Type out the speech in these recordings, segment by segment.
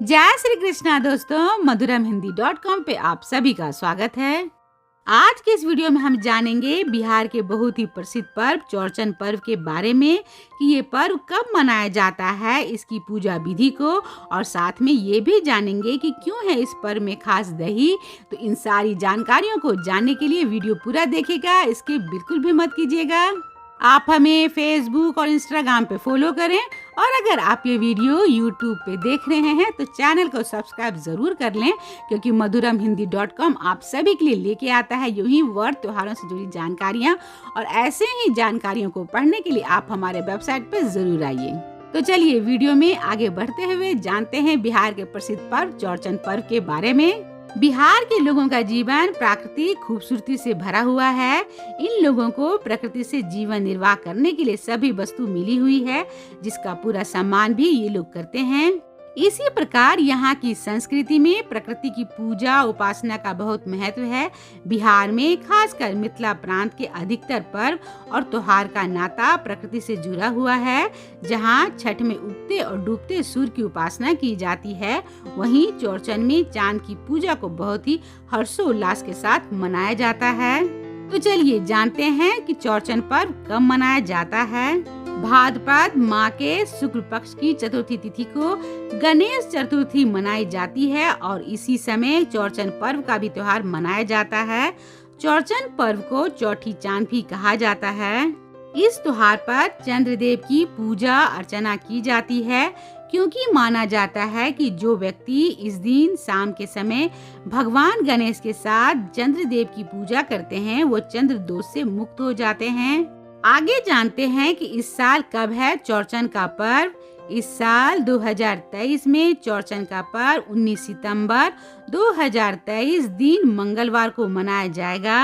जय श्री कृष्णा दोस्तों, madhuramhindi.com पे आप सभी का स्वागत है। आज के इस वीडियो में हम जानेंगे बिहार के बहुत ही प्रसिद्ध पर्व चौरचन पर्व के बारे में कि ये पर्व कब मनाया जाता है, इसकी पूजा विधि को, और साथ में ये भी जानेंगे कि क्यों है इस पर्व में खास दही। तो इन सारी जानकारियों को जानने के लिए वीडियो पूरा देखिएगा, इसके बिल्कुल भी मत कीजिएगा। आप हमें फेसबुक और इंस्टाग्राम पे फॉलो करें, और अगर आप ये वीडियो यूट्यूब पे देख रहे हैं तो चैनल को सब्सक्राइब जरूर कर लें, क्योंकि madhuramhindi.com आप सभी के लिए लेके आता है यूं ही व्रत त्योहारों से जुड़ी जानकारियां, और ऐसे ही जानकारियों को पढ़ने के लिए आप हमारे वेबसाइट पे जरूर आइए। तो चलिए वीडियो में आगे बढ़ते हुए जानते हैं बिहार के प्रसिद्ध पर्व चौरचन पर्व के बारे में। बिहार के लोगों का जीवन प्राकृतिक खूबसूरती से भरा हुआ है। इन लोगों को प्रकृति से जीवन निर्वाह करने के लिए सभी वस्तु मिली हुई है, जिसका पूरा सम्मान भी ये लोग करते हैं। इसी प्रकार यहाँ की संस्कृति में प्रकृति की पूजा उपासना का बहुत महत्व है। बिहार में खासकर मिथिला प्रांत के अधिकतर पर्व और त्योहार का नाता प्रकृति से जुड़ा हुआ है। जहाँ छठ में उगते और डूबते सूर्य की उपासना की जाती है, वहीं चौरचन में चांद की पूजा को बहुत ही हर्षोल्लास के साथ मनाया जाता है। तो चलिए जानते हैं कि चौरचन पर्व कब मनाया जाता है। भाद्रपद माह के शुक्ल पक्ष की चतुर्थी तिथि को गणेश चतुर्थी मनाई जाती है, और इसी समय चौरचन पर्व का भी त्योहार मनाया जाता है। चौरचन पर्व को चौठी चांद भी कहा जाता है। इस त्योहार पर चंद्रदेव की पूजा अर्चना की जाती है, क्योंकि माना जाता है कि जो व्यक्ति इस दिन शाम के समय भगवान गणेश के साथ चंद्रदेव की पूजा करते हैं, वो चंद्र दोष से मुक्त हो जाते हैं। आगे जानते हैं कि इस साल कब है चौरचन का पर्व। इस साल 2023 में चौरचन का पर्व 19 सितंबर 2023 दिन मंगलवार को मनाया जाएगा।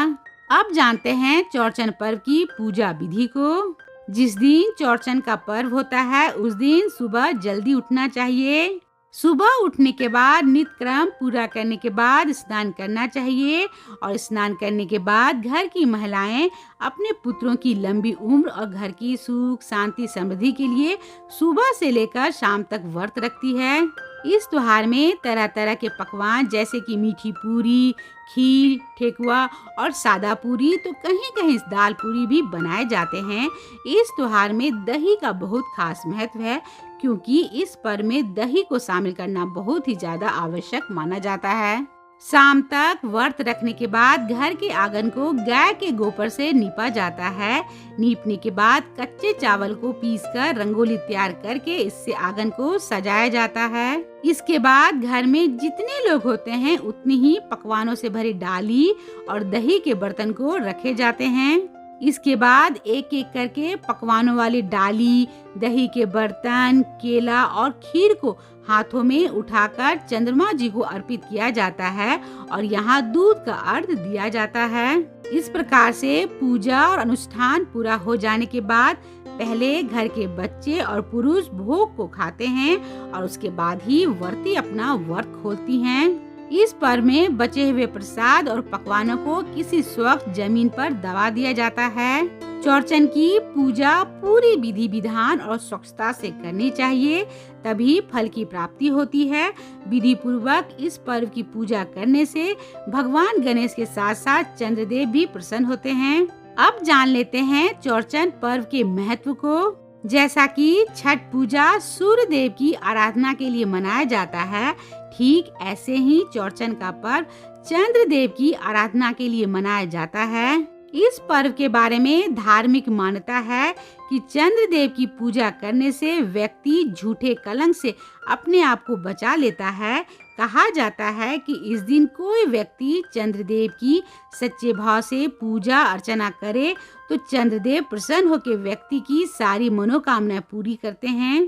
अब जानते हैं चौरचन पर्व की पूजा विधि को। जिस दिन चौरचन का पर्व होता है उस दिन सुबह जल्दी उठना चाहिए। सुबह उठने के बाद नित्य क्रम पूरा करने के बाद स्नान करना चाहिए, और स्नान करने के बाद घर की महिलाएं अपने पुत्रों की लंबी उम्र और घर की सुख शांति समृद्धि के लिए सुबह से लेकर शाम तक व्रत रखती है। इस त्योहार में तरह तरह के पकवान जैसे कि मीठी पूरी, खीर, ठेकुआ और सादा पूरी, तो कहीं कहीं दाल पूरी भी बनाए जाते हैं। इस त्योहार में दही का बहुत खास महत्व है, क्योंकि इस पर्व में दही को शामिल करना बहुत ही ज्यादा आवश्यक माना जाता है। शाम तक व्रत रखने के बाद घर के आंगन को गाय के गोबर से नीपा जाता है। नीपने के बाद कच्चे चावल को पीसकर रंगोली तैयार करके इससे आंगन को सजाया जाता है। इसके बाद घर में जितने लोग होते हैं उतनी ही पकवानों से भरी डाली और दही के बर्तन को रखे जाते हैं। इसके बाद एक एक करके पकवानों वाली डाली, दही के बर्तन, केला और खीर को हाथों में उठाकर चंद्रमा जी को अर्पित किया जाता है, और यहाँ दूध का अर्घ दिया जाता है। इस प्रकार से पूजा और अनुष्ठान पूरा हो जाने के बाद पहले घर के बच्चे और पुरुष भोग को खाते हैं, और उसके बाद ही व्रती अपना व्रत खोलती हैं। इस पर्व में बचे हुए प्रसाद और पकवानों को किसी स्वच्छ जमीन पर दबा दिया जाता है। चौरचन की पूजा पूरी विधि विधान और स्वच्छता से करनी चाहिए, तभी फल की प्राप्ति होती है। विधि पूर्वक इस पर्व की पूजा करने से भगवान गणेश के साथ साथ चंद्रदेव भी प्रसन्न होते हैं। अब जान लेते हैं चौरचन पर्व के महत्व को। जैसा कि छठ पूजा सूर्य देव की आराधना के लिए मनाया जाता है, ठीक ऐसे ही चौरचन का पर्व चंद्र देव की आराधना के लिए मनाया जाता है। इस पर्व के बारे में धार्मिक मान्यता है कि चंद्र देव की पूजा करने से व्यक्ति झूठे कलंक से अपने आप को बचा लेता है। कहा जाता है कि इस दिन कोई व्यक्ति चंद्रदेव की सच्चे भाव से पूजा अर्चना करे तो चंद्रदेव प्रसन्न होकर व्यक्ति की सारी मनोकामनाएं पूरी करते हैं।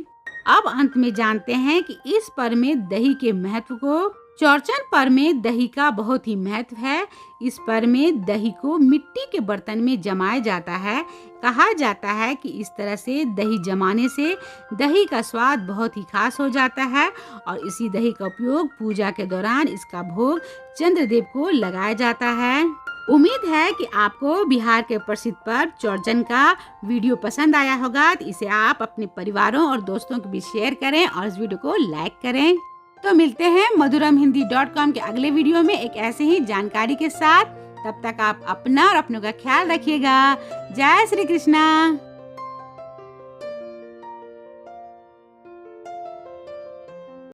अब अंत में जानते हैं कि इस पर्व में दही के महत्व को। चौरचन पर्व में दही का बहुत ही महत्व है। इस पर्व में दही को मिट्टी के बर्तन में जमाया जाता है। कहा जाता है कि इस तरह से दही जमाने से दही का स्वाद बहुत ही खास हो जाता है, और इसी दही का उपयोग पूजा के दौरान इसका भोग चंद्रदेव को लगाया जाता है। उम्मीद है कि आपको बिहार के प्रसिद्ध पर्व चौरचन का वीडियो पसंद आया होगा। तो इसे आप अपने परिवारों और दोस्तों के बीच शेयर करें और इस वीडियो को लाइक करें। तो मिलते हैं madhuramhindi.com के अगले वीडियो में एक ऐसे ही जानकारी के साथ। तब तक आप अपना और अपनों का ख्याल रखिएगा। जय श्री कृष्णा।